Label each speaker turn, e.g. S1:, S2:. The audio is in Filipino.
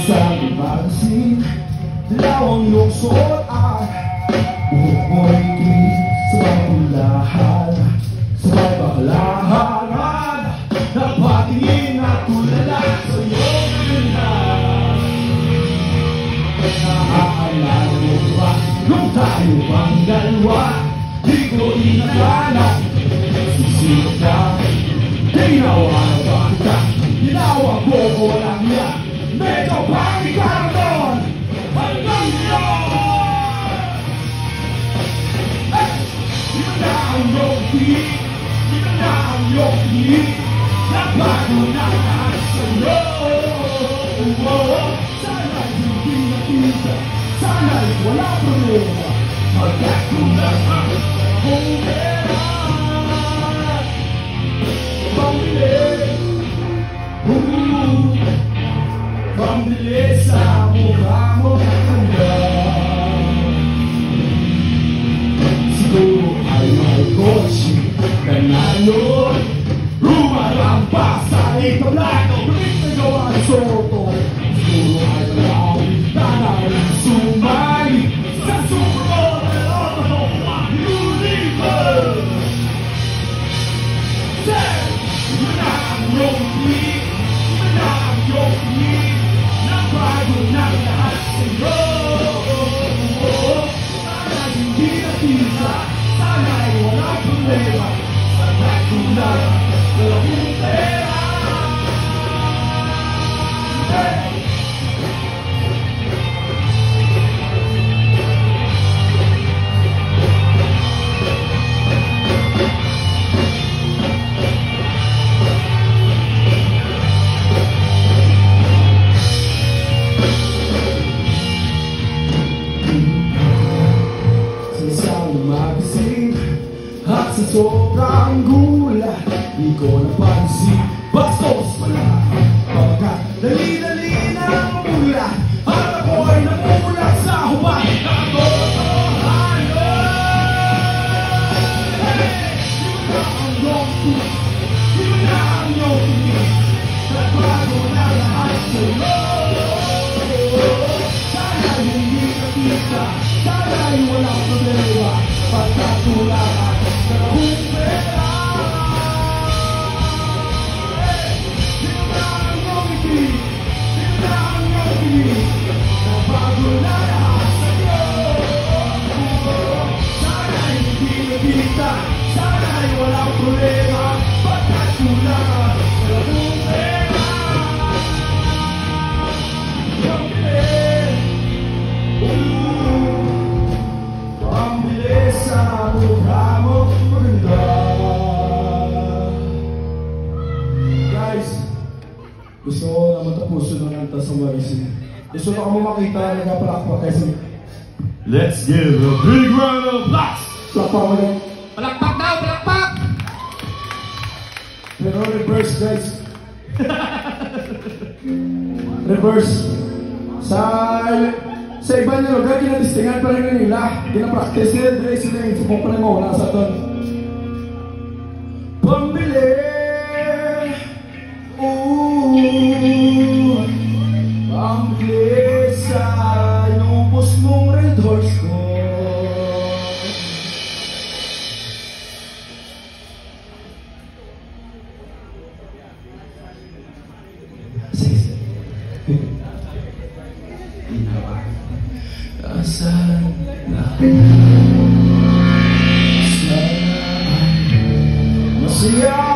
S1: Isang ipansin, dilawang iyong suot at buhok mo'y tuwid sa bakulahan, sa may bakalahan. Napatingin at tulala sa iyong ganda. Naaalala mo ba nung tayo pang dalawa? Di ko inakala sisip ka, ginawa na ba kita? Ginawa ko ko lang yan. Medyo pang ikaw doon hanggang ngayon. Di ba na ang iyong tinig? Di ba na ang iyong tinig? Nabago na lahat sa'yo. Sana'y hindi nakita, sana'y wala problema, magkatulang ang pera. Pambili sa mukha mo handa. Siguro ay may kotse ka na yun, rumarampa sa itablan o gawa ng soto. Siguro ay malawin tanay sumay sa sumunod na loto ng universe. Yun na ang iyong tweet, yun na ang iyong tweet. Nabago na lahat sa'yo. Sana'y hindi nakita, sana'y walang problema, magkatulang walang pera. At sa sobrang gulat, di ko napansin, bastos pala. Pagkat dali-dali na mamulat, at ako'y namulat sa hubad ng totohanan. Di ba na ang iyong tuwid? Di ba na ang iyong tuwid? Nagbago na lahat sa'yo. Sana'y hindi nakita, sana'y walang problema, pagkatulaan kung pera. Di ba na ang iyong ibig? Di ba na ang iyong ibig? Nabago na lahat sa'yo. Sana'y hindi nakita, sana'y walang problema, pagkatulaan kung pera. Pambili sa mukha mo maganda. Guys, gusto ko na matapusin ng kanta sa Maricin. Gusto ko mo makita na nagapalakpak kasi.
S2: Let's give a big round of applause.
S1: Palakpak mo lang.
S3: Palakpak daw, palakpak!
S1: Pero reverse, guys. Reverse. Sa iba niyo lugar, kinatistingan pa rin nila. Kinapractice nila, dahil sila yung supong pa rin mawala sa ton. Pambili, pambili sa inubos mong red horse ko. Asan na sana masaya